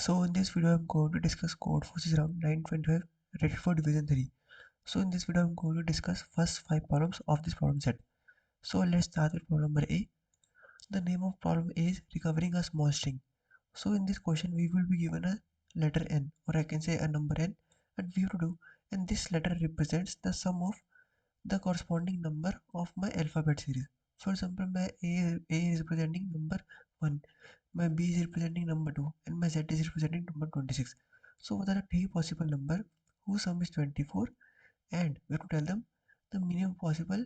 So in this video I'm going to discuss Codeforces round 925 rated for division 3. So in this video I'm going to discuss first 5 problems of this problem set. So let's start with problem number A. The name of problem A is recovering a small string. So in this question we will be given a letter n, or I can say a number n, and we have to do, and this letter represents the sum of the corresponding number of my alphabet series. For example, my A is representing number 1, my B is representing number 2, and my Z is representing number 26. So what are the three possible number whose sum is 24, and we have to tell them the minimum possible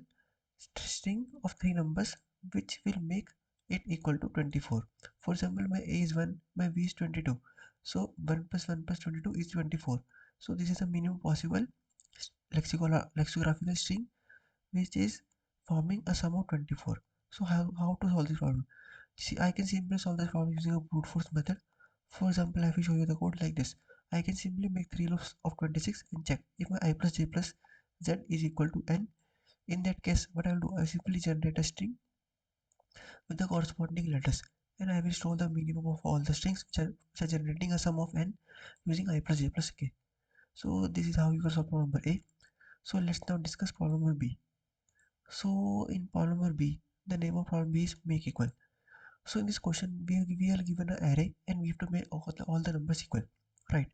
string of three numbers which will make it equal to 24. For example, my A is 1, my B is 22. So 1 plus 1 plus 22 is 24. So this is the minimum possible lexicographical string which is forming a sum of 24. So how to solve this problem? See, I can simply solve this problem using a brute force method. For example, I will show you the code like this. I can simply make 3 loops of 26 and check if my I plus j plus z is equal to n. In that case, what I will do, I simply generate a string with the corresponding letters, and I will store the minimum of all the strings which are generating a sum of n using I plus j plus k. So this is how you can solve problem number A. So let's now discuss problem number B. So in problem number B, the name of problem B is make equal. So in this question, we are given an array and we have to make all the numbers equal, right?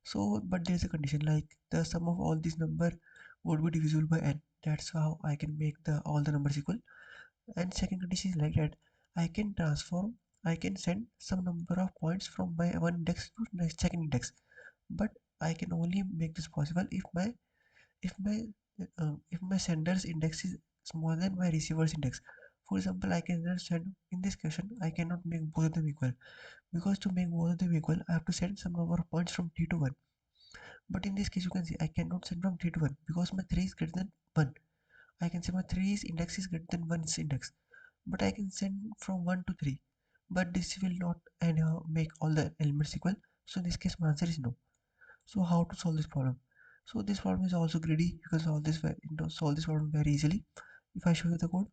So, but there is a condition like the sum of all these number would be divisible by n. That's how I can make the all the numbers equal. And second condition is like that I can send some number of points from my one index to next second index. But I can only make this possible if my if my sender's index is smaller than my receiver's index. For example, I can send in this question I cannot make both of them equal, because to make both of them equal I have to send some number of points from 3 to 1. But in this case you can see I cannot send from 3 to 1 because my 3 is greater than 1. I can say my 3's index is greater than 1's index, but I can send from 1 to 3. But this will not anyhow make all the elements equal. So in this case my answer is no. So how to solve this problem? So this problem is also greedy. You can solve this problem very easily. If I show you the code,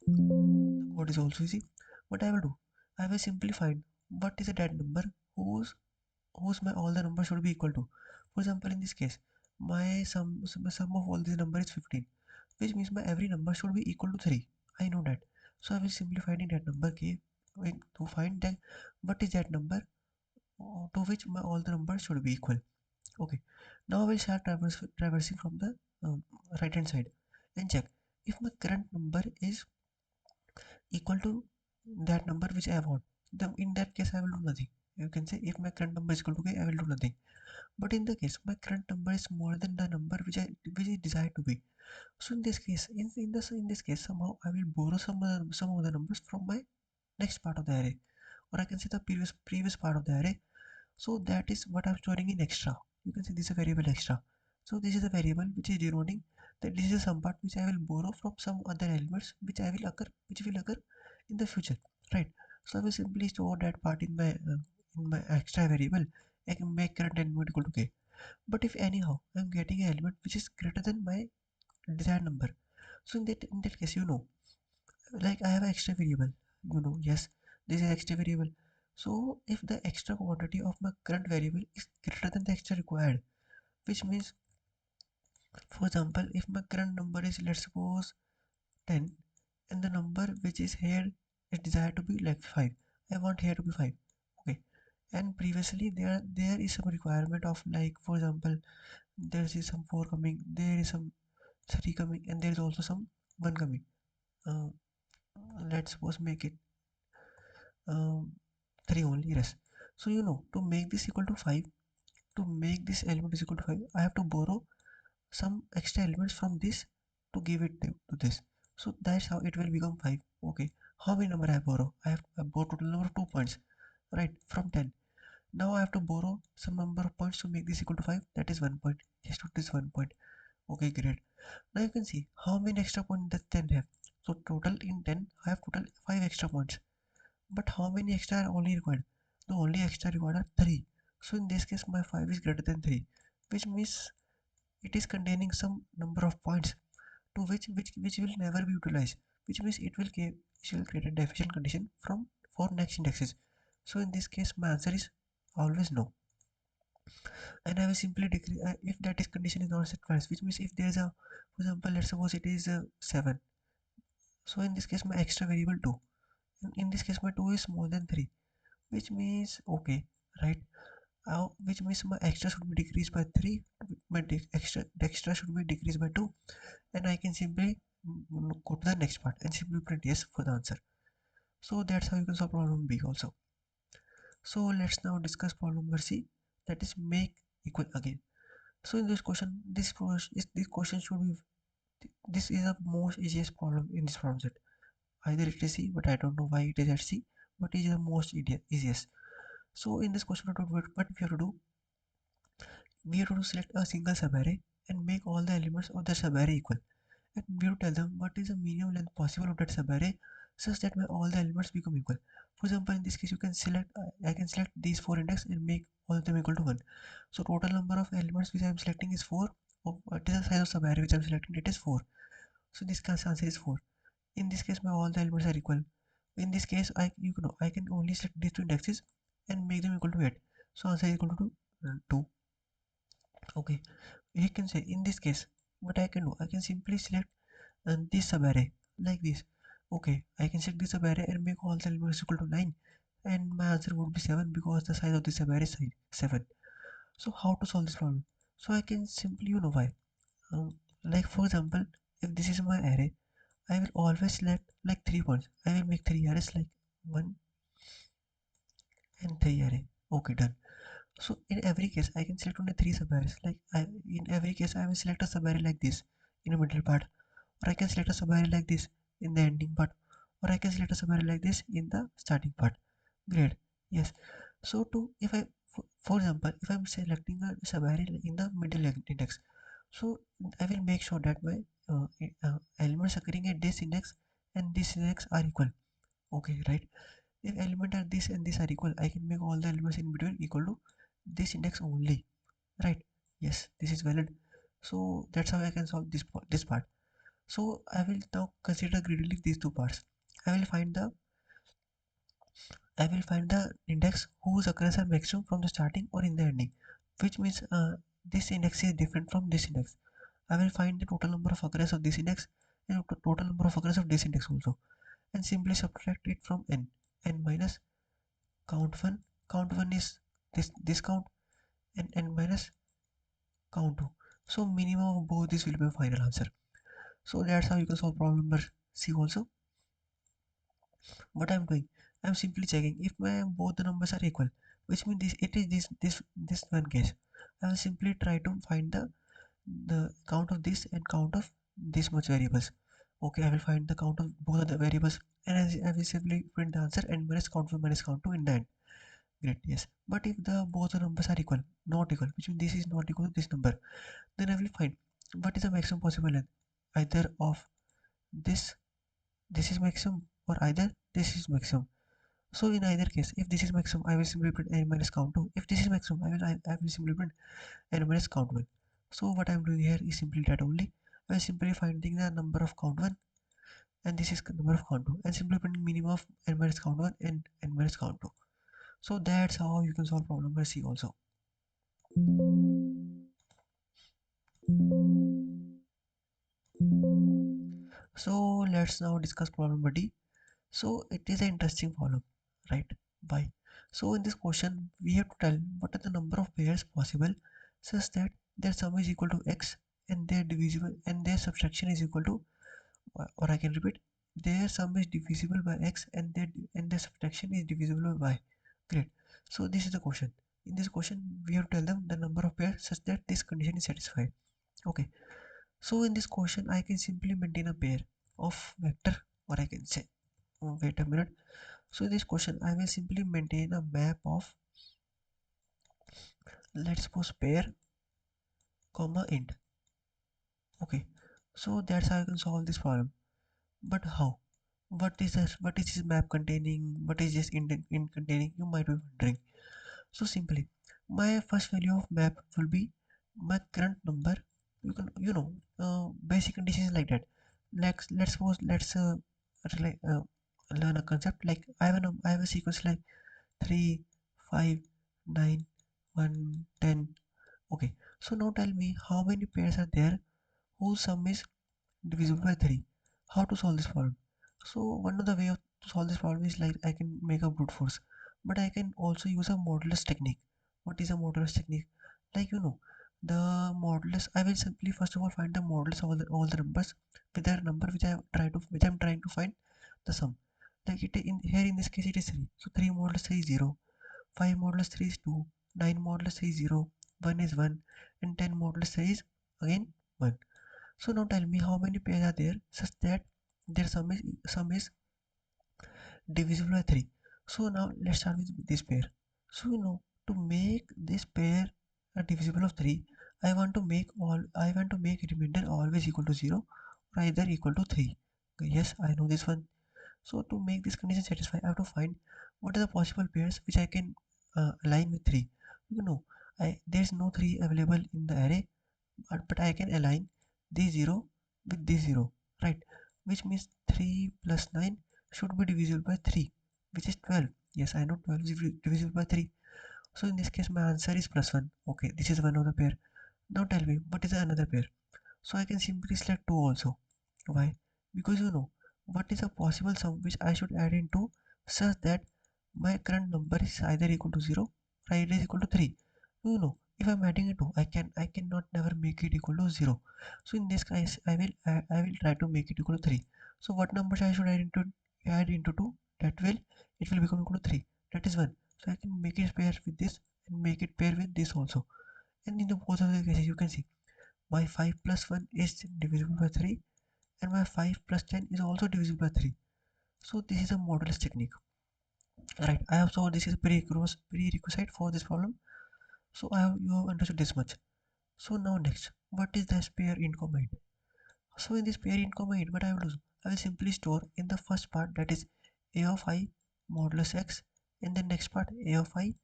the code is also easy. What I will do, I will simply find what is a dead number whose my all the numbers should be equal to. For example, in this case, my sum of all these numbers is 15, which means my every number should be equal to 3. I know that. So I will simply finding that number k to find that what is that number to which my all the numbers should be equal. Okay, now I will start traversing from the right hand side and check if my current number is equal to that number which I want. Then in that case I will do nothing. You can say if my current number is equal to k, I will do nothing. But in the case my current number is more than the number which is desired to be. So in this case, in this case somehow I will borrow some of the numbers from my next part of the array, or I can say the previous part of the array. So that is what I'm storing in extra. You can say this is a variable extra. So this is a variable which is denoting that this is some part which I will borrow from some other elements which will occur in the future, right? So I will simply store that part in my extra variable. I can make current element equal to k. But if anyhow I'm getting an element which is greater than my desired number, so in that case, like I have an extra variable, yes, this is extra variable. So if the extra quantity of my current variable is greater than the extra required, which means, for example, if my current number is, let's suppose, 10, and the number which is here is desired to be like 5, I want here to be 5. Okay, and previously there is some requirement of, like, for example, there is some 4 coming, there is some 3 coming, and there is also some 1 coming. uh, let's suppose make it um, 3 only, yes. So to make this equal to 5, to make this element is equal to 5, I have to borrow some extra elements from this to give it to this. So that's how it will become 5. Okay, how many number I borrow? I borrow total number of 2 points, right, from 10. Now I have to borrow some number of points to make this equal to 5, that is 1 point. Yes, to this 1 point. Okay, great. Now you can see how many extra points does 10 have. So total in 10 I have total 5 extra points. But how many extra are only required? The only extra required are 3. So in this case my 5 is greater than 3, which means it is containing some number of points to which will never be utilized, which means it will create a deficient condition from for next indexes. So in this case my answer is always no. And I will simply decrease if that is condition is not satisfied, which means if there is a, for example, let's suppose it is 7. So in this case my extra variable 2, in this case my 2 is more than 3, which means okay, right? Which means my extra should be decreased by 3, my extra should be decreased by 2, and I can simply go to the next part and simply print yes for the answer. So that's how you can solve problem B also. So let's now discuss problem number C, that is make equal again. So in this question, this question should be, this is the most easiest problem in this problem set. Either it is C, but I don't know why it is at C, but it is the most easiest. So in this question, what we have to do, we have to select a single subarray and make all the elements of the subarray equal. And we have to tell them what is the minimum length possible of that subarray such that all the elements become equal. For example, in this case, you can select, I can select these 4 index and make all of them equal to 1. So total number of elements which I am selecting is 4. What is the size of subarray which I am selecting? It is 4. So this answer is 4. In this case, my all the elements are equal. In this case, I can only select these 2 indexes and make them equal to 8. So answer is equal to 2. Okay, you can say in this case, what I can do, I can simply select this subarray like this. Okay, I can select this subarray and make all the elements equal to 9, and my answer would be 7 because the size of this subarray is 7. So how to solve this problem? So I can simply, you know why. Like for example, if this is my array, I will always select like 3 points. I will make 3 arrays like 1 and 3 array. Okay, done. So in every case, I can select only 3 subarrays. In every case, I will select a subarray like this in the middle part, or I can select a subarray like this in the ending part, or I can select a subarray like this in the starting part. Great. Yes. So to if I, for example, if I'm selecting a subarray in the middle index, so I will make sure that my elements occurring at this index and this index are equal. Okay, right? If element are this and this are equal, I can make all the elements in between equal to this index only, right? Yes, this is valid. So that's how I can solve this part. So I will now consider greedily these 2 parts. I will find the I will find the index whose occurrence are maximum from the starting or in the ending, which means this index is different from this index. I will find the total number of occurrence of this index and total number of occurrence of this index also, and simply subtract it from n minus count 1. Count 1 is this count, and n minus count 2. So minimum of both this will be my final answer. So that's how you can solve problem number C also. What I'm doing, I'm simply checking if my both the numbers are equal, which means this one case. I will simply try to find the count of this and count of this much variables. Okay, I will find the count of both of the variables, and I will simply print the answer and minus count 1 minus count 2 in the end. Great, yes. But if the both the numbers are equal, not equal, which means this is not equal to this number, then I will find what is the maximum possible length. Either of this this is maximum, or either this is maximum. So in either case, if this is maximum, I will simply print n minus count 2. If this is maximum, I will simply print n minus count 1. So what I am doing here is simply that only. I am simply finding the number of count 1, and this is number of count 2, and simply printing minimum of n minus count 1 and n minus count 2. So that's how you can solve problem number C also. So let's now discuss problem number D. So it is an interesting problem, right? Why? So in this question, we have to tell what are the number of pairs possible such that their sum is equal to x and their divisible and their subtraction is equal to, or I can repeat, their sum is divisible by x and their subtraction is divisible by y. Great. So this is the question. In this question, we have to tell them the number of pairs such that this condition is satisfied. Okay. So in this question, I can simply maintain a pair of vector, or I can say, wait a minute. So in this question, I will simply maintain a map of, let's suppose, pair comma int. Okay, so that's how I can solve this problem. But how? What is this? What is this map containing? What is this int containing? You might be wondering. So simply, my first value of map will be my current number. Basic conditions like that. Like let's suppose rela- uh, learn a concept like I have a sequence like 3, 5, 9, 1, 10. Okay, so now tell me how many pairs are there whose sum is divisible by 3. How to solve this problem? So one of the way of to solve this problem is like I can make a brute force, but I can also use a modulus technique. What is a modulus technique? Like the modulus. I will simply first of all find the modulus of all the numbers with the number which I'm trying to find the sum. Like it in here in this case it is 3. So 3 modulus 3 is 0. 5 modulus 3 is 2. 9 modulus 3 is 0. 1 is 1, and 10 modulus 3 is again 1. So now tell me how many pairs are there such that their sum is divisible by 3. So now let's start with this pair. So to make this pair a divisible of 3, I want to make remainder always equal to 0 or either equal to 3. Yes, I know this one. So to make this condition satisfy, I have to find what are the possible pairs which I can align with 3. There is no 3 available in the array, but I can align this 0 with this 0, right? Which means 3 plus 9 should be divisible by 3, which is 12. Yes, I know 12 is divisible by 3. So in this case, my answer is plus 1. Okay, this is one of the pair. Now tell me, what is another pair? So I can simply select 2 also. Why? Because what is a possible sum which I should add into such that my current number is either equal to 0 or it is equal to 3. If I'm adding a 2, I cannot never make it equal to 0. So in this case I will try to make it equal to 3. So what numbers I should add into 2? That will it will become equal to 3. That is 1. So I can make it pair with this and make it pair with this also. And in the both of the cases you can see my 5 plus 1 is divisible by 3, and my 5 plus 10 is also divisible by 3. So this is a modulus technique, right? I have so this is prerequisite for this problem. So you have understood this much. So now next, what is this pair in combined? So in this pair in combined, what I will do, I will simply store in the first part, that is a of I modulus x, in the next part a of I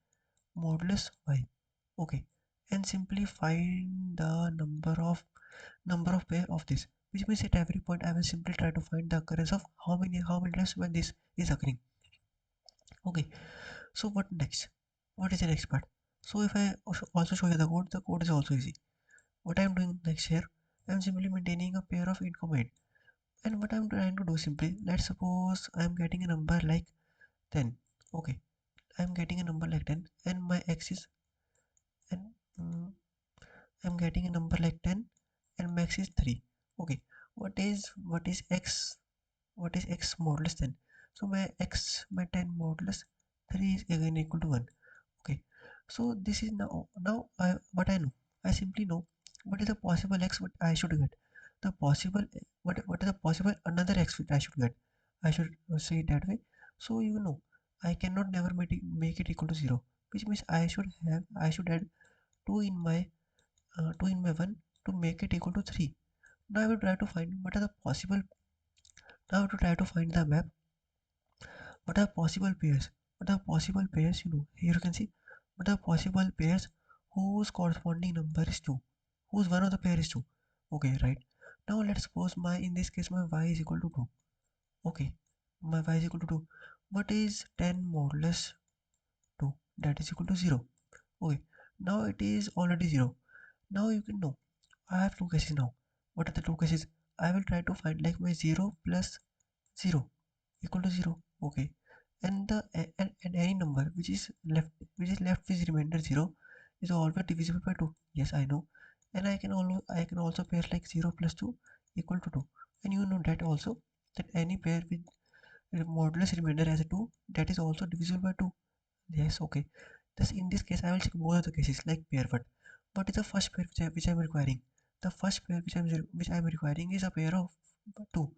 modulus y. Okay, and simply find the number of pair of this, which means at every point I will simply try to find the occurrence of how many times when this is occurring. Okay, so what is the next part? So if I also show you the code is also easy. What I'm doing next here, I'm simply maintaining a pair of incoming, and what I'm trying to do simply, let's suppose I'm getting a number like 10. Okay, I'm getting a number like 10 and my x is, and mm, I'm getting a number like 10 and max is 3. Okay, what is x, what is x modulus 10? So my 10 modulus 3 is again equal to 1. Okay, so this is now what I know, I simply know what is the possible x what I should get, the possible what is the possible another x which I should get, I should say it that way. So I cannot never make it equal to 0, which means I should add 2 in my 2 in my 1 to make it equal to 3. Now I will try to find what are the possible, now I have to try to find the map. What are possible pairs? What are possible pairs? Here you can see what are possible pairs whose corresponding number is 2, whose one of the pair is 2. Okay, right. Now let's suppose in this case my y is equal to 2. Okay, my y is equal to 2. What is 10 modulus 2? That is equal to 0. Okay, now it is already 0. Now you can know I have two cases now. What are the two cases? I will try to find like my 0 plus 0 equal to 0. Okay, and any number which is left with remainder 0 is always divisible by 2. Yes, I know. And I can also pair like 0 plus 2 equal to 2. And you know that also, that any pair with modulus remainder as a 2, that is also divisible by 2. Yes, okay. Thus in this case I will check both of the cases like pair. What is the first pair which I am requiring? The first pair which I am requiring is a pair of 2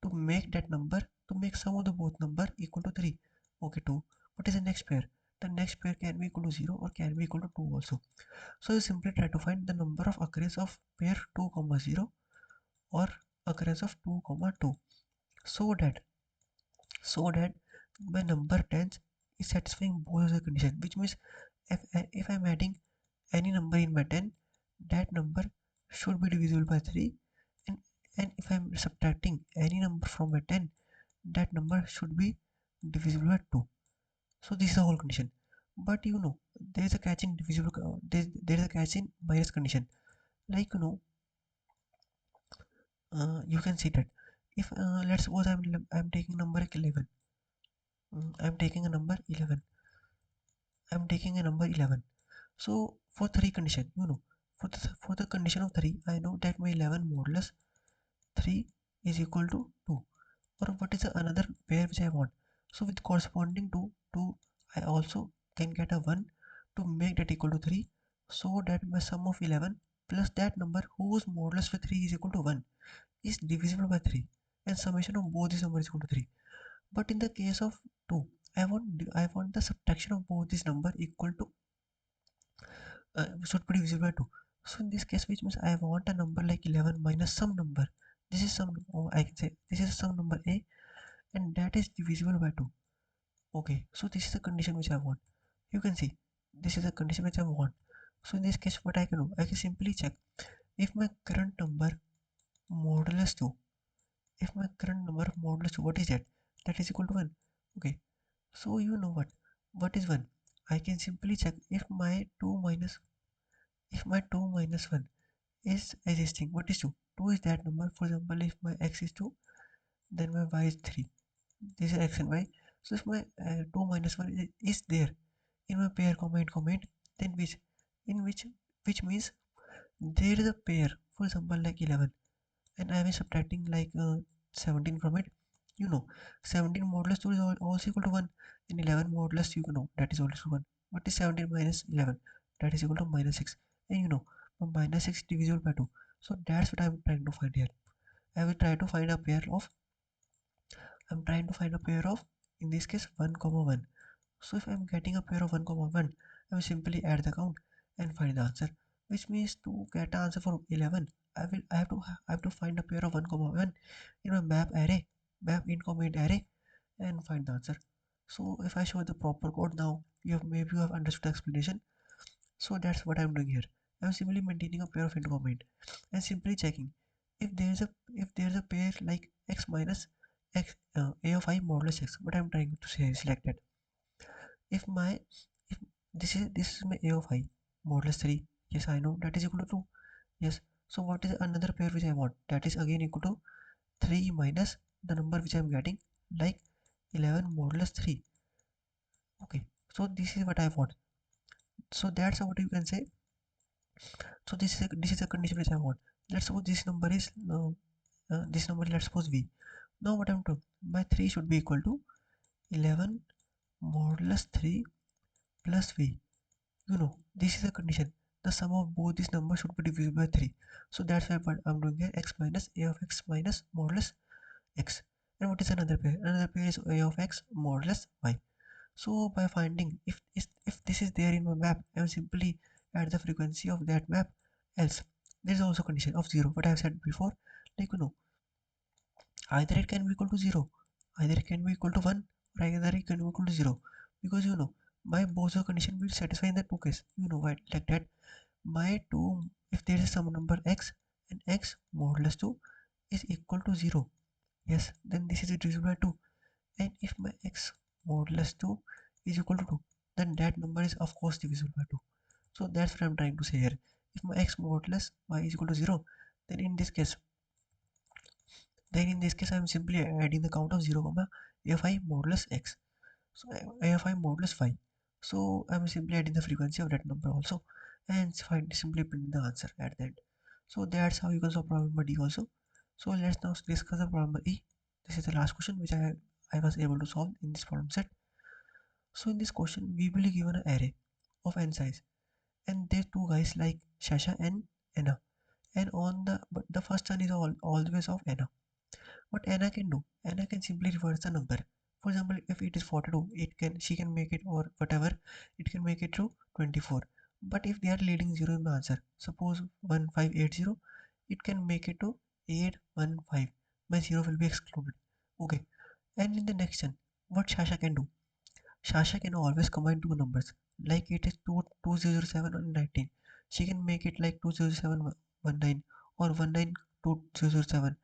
to make that number, to make sum of the both number equal to 3. Okay, 2. What is the next pair? The next pair can be equal to 0 or can be equal to 2 also. So you simply try to find the number of occurrence of pair 2 comma 0 or occurrence of 2 comma 2, so that my number 10 is satisfying both of the condition, which means if I'm adding any number in my 10, that number should be divisible by 3, and if I'm subtracting any number from my 10, that number should be divisible by 2. So this is the whole condition. But there is a catch in divisible. There is a catch in minus condition. Like you can see that if let's suppose I'm taking number like 11. I'm taking a number 11. I'm taking a number 11. So for three condition, for the condition of three, I know that my 11 modulus 3 is equal to 2. Or what is another pair which I want? So with corresponding to 2, I also can get a 1 to make that equal to 3, so that my sum of 11 plus that number whose modulus with 3 is equal to 1 is divisible by 3, and summation of both these numbers is equal to 3. But in the case of 2, I want the subtraction of both these number equal to should be divisible by 2. So in this case, which means I want a number like 11 minus some number. This is some, oh, I can say this is some number a, and that is divisible by 2. Okay, so this is the condition which I want. You can see this is the condition which I want. So in this case, what I can do, I can simply check if my current number modulus 2, if my current number modulus 2, what is that? That is equal to 1. Okay, so what is 1? I can simply check if my 2 minus, if my 2 minus 1 is existing. What is 2? 2 is that number. For example, if my x is 2, then my y is 3. This is x and y. So if my 2 minus 1 is there in my pair comment, then which means there is a pair. For example, like 11, and I am subtracting like 17 from it. 17 modulus 2 is also equal to 1, and 11 modulus that is also 1. What is 17 minus 11? That is equal to minus 6. And minus 6 divisible by 2. So that's what I'm trying to find here. I will try to find a pair of, I'm trying to find a pair of, in this case, 1 comma 1. So if I'm getting a pair of 1 comma 1, I will simply add the count and find the answer. Which means to get the answer for 11, I have to find a pair of 1 comma 1 in my map in comment array, and find the answer. So if I show the proper code now, you have understood the explanation. So that's what I'm doing here. I'm simply maintaining a pair of int comment and simply checking if there's a pair like x minus x a of I modulus x. What I'm trying to say is select that. If my if this is my a of I modulus 3. Yes, I know that is equal to 2. Yes. So what is another pair which I want? That is again equal to 3 minus the number which I'm getting, like 11 modulus 3. Okay. So this is what I want. So that's what you can say. So this is a condition which I want. Let's suppose this number, let's suppose v. Now what I'm doing, my 3 should be equal to 11 modulus 3 plus v. This is a condition. The sum of both these numbers should be divisible by 3. So that's why what I'm doing here, x minus a of x minus modulus x. And what is another pair? Another pair is a of x modulus y. So by finding if this is there in my map, I will simply add the frequency of that map. Else there is also condition of 0. What I have said before, like either it can be equal to 0, either it can be equal to 1, or either it can be equal to 0, because my both the condition will satisfy in the two case. Why like that? My 2, if there is some number x and x modulus 2 is equal to 0, yes, then this is divisible by 2. And if my x modulus 2 is equal to 2, then that number is of course divisible by 2. So that's what I'm trying to say here. If my x modulus y is equal to 0, then in this case, I'm simply adding the count of 0 comma fi modulus x. So fi modulus 5. So I'm simply adding the frequency of that number also, and simply print the answer at the end. So that's how you can solve problem number D also. So let's now discuss the problem number E. This is the last question which I was able to solve in this problem set. So in this question, we will be given an array of n size, and there two guys like Shasha and Anna, and on the first one is always of Anna. What Anna can do, Anna can simply reverse the number. For example, if it is 42, she can make it, or whatever, it can make it to 24. But if they are leading zero in the answer, suppose 1580, it can make it to 815. My zero will be excluded. Okay. And in the next one, what Shasha can do? Shasha can always combine two numbers. Like it is 2007 and 19. She can make it like 20719 or 192007.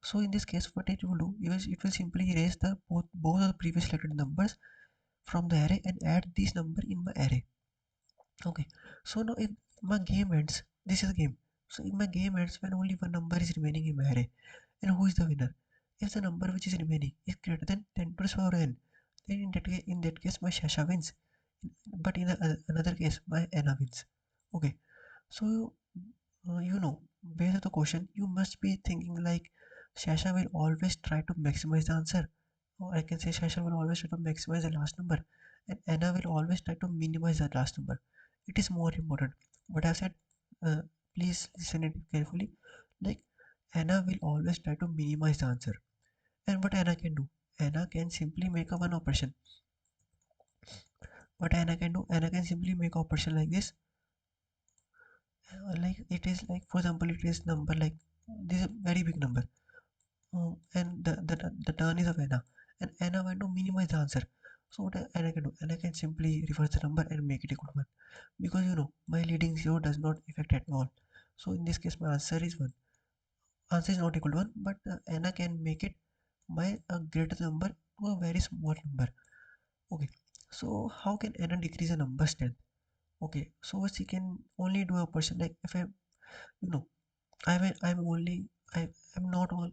So in this case, what it will do is it will simply erase the both of the previous selected numbers from the array and add this number in my array. Okay, so now if my game ends, this is a game. So if my game ends when only one number is remaining in my array, and who is the winner? If the number which is remaining is greater than 10 to the power n, then in that case my Shasha wins. But in another case, my Anna wins. Okay, so based on the question, you must be thinking like Shasha will always try to maximize the answer. Or I can say Shasha will always try to maximize the last number, and Anna will always try to minimize the last number. It is more important. But I said, uh, please listen it carefully. Like Anna will always try to minimize the answer. And what Anna can do? Anna can simply make a one operation. What Anna can do? Anna can simply make operation like this. Like it is like for example, it is number like this is a very big number. And the turn is of Anna, and Anna want to minimize the answer. So what Anna can do? Anna can simply reverse the number and make it equal to one, because my leading zero does not affect at all. So in this case, my answer is one. Answer is not equal to one, but Anna can make it my a greater number to a very small number. Okay. So how can Anna decrease a number strength? Okay. So she can only do a person like if you know I'm only I'm not all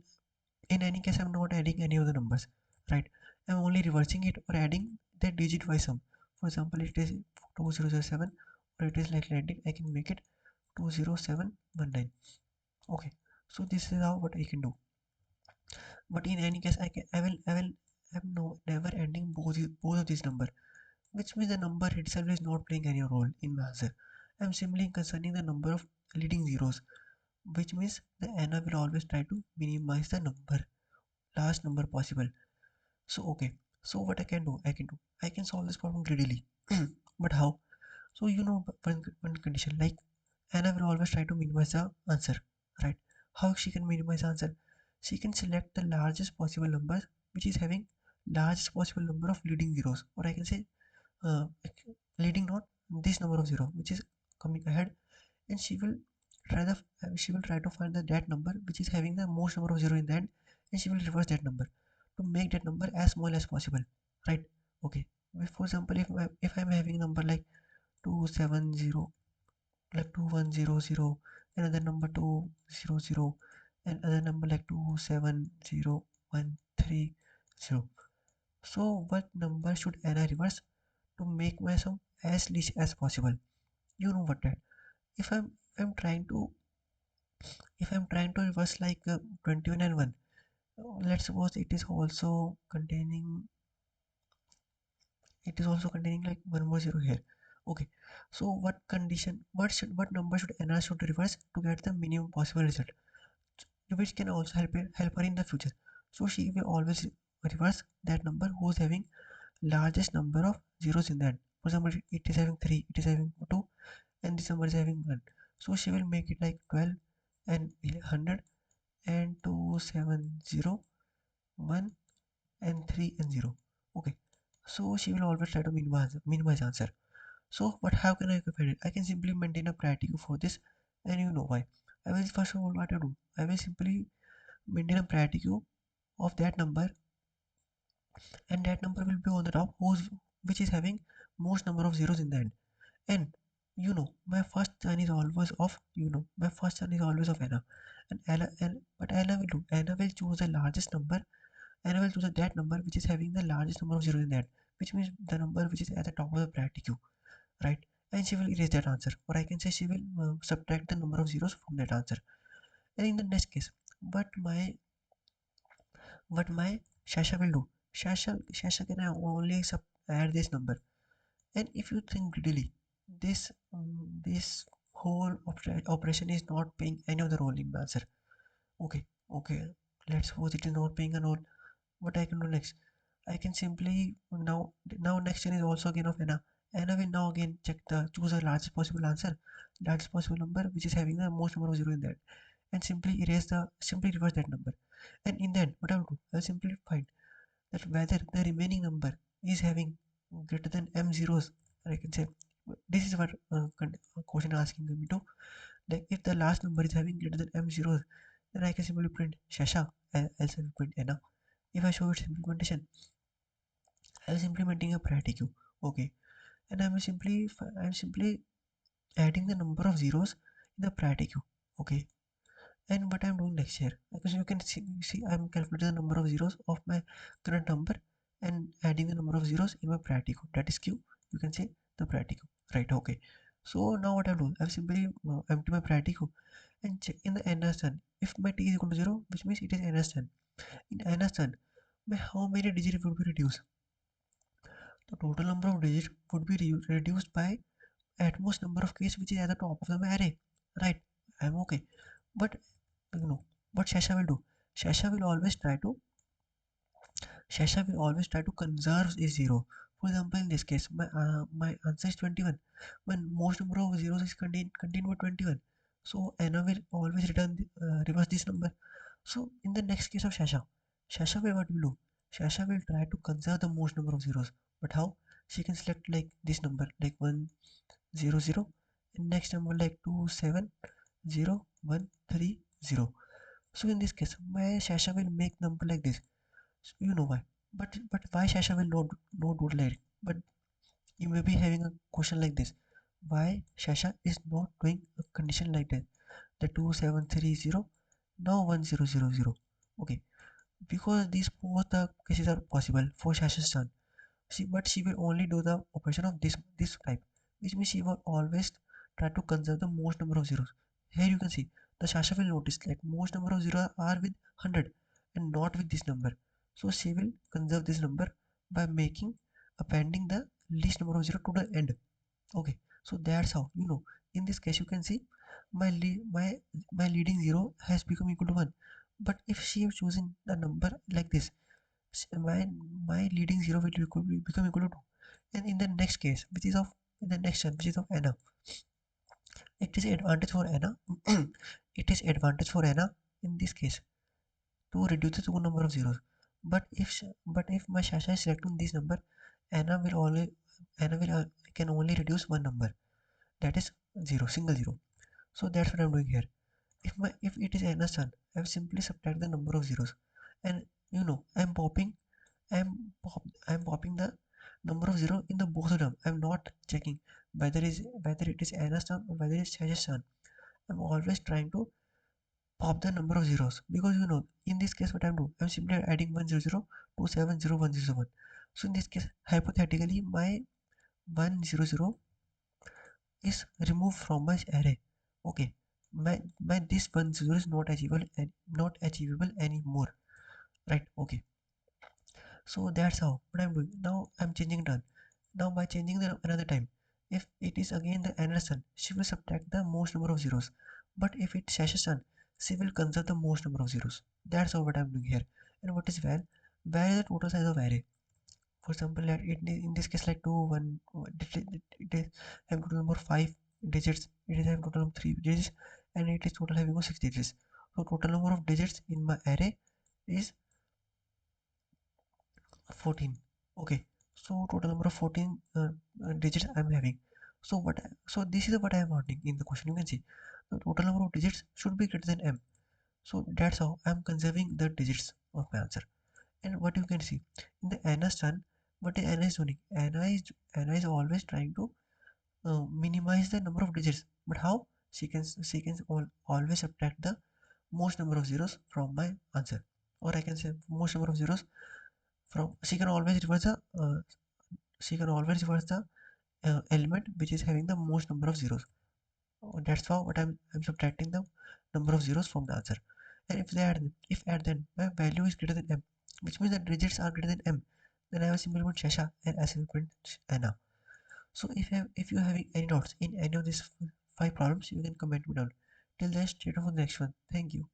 in any case I'm not adding any of the numbers, right? I'm only reversing it or adding the digit by sum. For example, it is 2007, or it is like landing, I can make it 20719. Okay, so this is how what I can do. But in any case, I will I'm no never ending both of these number, which means the number itself is not playing any role in my answer. I'm simply concerning the number of leading zeros, which means the Anna will always try to minimize the number, last number possible. So okay, so what I can solve this problem greedily. But how? So one condition like Anna will always try to minimize the answer, right? How she can minimize the answer? She can select the largest possible number which is having largest possible number of leading zeros, or I can say like, leading not this number of zero which is coming ahead, and she will try to find that number which is having the most number of zero in the end, and she will reverse that number to make that number as small as possible, right? Okay, for example, if I'm having a number like 270, like 2100, another number 200, and another number like 270130, so what number should Anna reverse to make my sum as least as possible? You know what that if I'm trying to if I'm trying to reverse like 21 and 1, let's suppose it is also containing like one more zero here. Okay, so what number should Anna should reverse to get the minimum possible result, which can also help her in the future. So she will always reverse that number who's having largest number of zeros in that. For example, it is having 3, it is having 2, and this number is having 1. So she will make it like 12 and 100 and 270, 1 and 3 and 0. Okay, so she will always try to minimize answer. So but how can I find it? I can simply maintain a priority queue for this, and you know why. I will first of all what I do, I will simply maintain a priority queue of that number, and that number will be on the top which is having most number of zeros in the end. And my first turn is always of my first turn is always of Anna. And but Anna will do, Anna will choose the largest number, and I will choose that number which is having the largest number of zeros in that, which means the number which is at the top of the priority queue, right? And she will erase that answer, or I can say she will subtract the number of zeros from that answer. And in the next case, what my Shasha will do, Shasha can only add this number. And if you think greedily, this whole operation is not playing any of the role in my answer. Okay, okay. Let's suppose it is not playing a role. What I can do next? I can simply now next turn is also again of Anna. Anna will now again choose the largest possible answer, largest possible number which is having the most number of zero in that, and simply reverse that number. And in the end, what I will do, I will simply find that whether the remaining number is having greater than m zeros, or I can say this is what question asking me to, like if the last number is having greater than m zeros, then I can simply print Shasha, else I will print Anna. If I show its implementation, I was implementing a priority queue. Okay, and I'm simply adding the number of zeros in the priority queue. Okay, and what I'm doing next here, because you can see I'm calculating the number of zeros of my current number and adding the number of zeros in my priority queue. That is queue. You can say the priority queue, right? Okay. So now what I do, I've simply empty my priority queue and check in the ns turn. If my t is equal to 0, which means it is ns turn. In ns turn, by how many digits would be reduced? The total number of digits would be reduced by at most number of keys which is at the top of the array, right? I'm okay. But you know what Shasha will do? Shasha will always try to Shasha will always try to conserve a zero. For example, in this case, my answer is 21. When most number of zeros is contained with 21, so Anna will always reverse this number. So in the next case of Shasha will what will do? Shasha will try to conserve the most number of zeros. But how? She can select like this number, like 100, and next number like 270130. So in this case, my Shasha will make number like this. So you know why. But why Shasha will not do like? But you may be having a question like this. Why Shasha is not doing a condition like that? The 2730 now 1000. Okay, because these both the cases are possible for Shasha's son. But she will only do the operation of this type, which means she will always try to conserve the most number of zeros. Here you can see the Shasha will notice that most number of zeros are with 100 and not with this number. So she will conserve this number by making appending the least number of zero to the end. Okay, so that's how in this case you can see my my leading zero has become equal to 1. But if she has chosen the number like this, my leading zero will become equal to 2. And in the next case, which is of in the next one, which is of Anna, it is advantage for Anna. It is advantage for Anna in this case to reduce the two number of zeros. But if my Shasha is selecting this number, Anna will only Anna will can only reduce one number, that is zero, single zero. So that's what I'm doing here. If it is Anna's turn, I will simply subtract the number of zeros, and I'm popping the number of zero in the both of them. I'm not checking whether it is Anna's turn or whether it's Shash's turn. I'm always trying to pop the number of zeros, because in this case what I'm doing, I'm simply adding 100 to 70101. So in this case, hypothetically, my 100 is removed from my array. Okay, my this 10 is not achievable and not achievable anymore, right? Okay, so that's how what I'm doing. Now I'm changing turn. Now by changing the another time, if it is again the Anderson, she will subtract the most number of zeros. But if it's Shashasan, she will conserve the most number of zeros. That's how what I'm doing here. And what is var? Var is the total size of array. For example, in this case, like it is having total number 5 digits. It is having total number 3 digits, and it is total having 6 digits. So total number of digits in my array is 14. Okay, so total number of 14 digits I'm having. So this is what I'm wanting in the question. You can see the total number of digits should be greater than m. So that's how I'm conserving the digits of my answer. And what you can see in the Anna's turn, what is Anna is doing? Anna is always trying to minimize the number of digits. But how? She can always subtract the most number of zeros from my answer, or I can say most number of zeros from. She can always reverse the element which is having the most number of zeros. That's how what I'm subtracting the number of zeros from the answer. And if add then my value is greater than m, which means the digits are greater than m, then I will simply put Shasha and I will print Anna. So if you having any doubts in any of these 5 problems, you can comment me down. Till then, stay tuned for the next one. Thank you.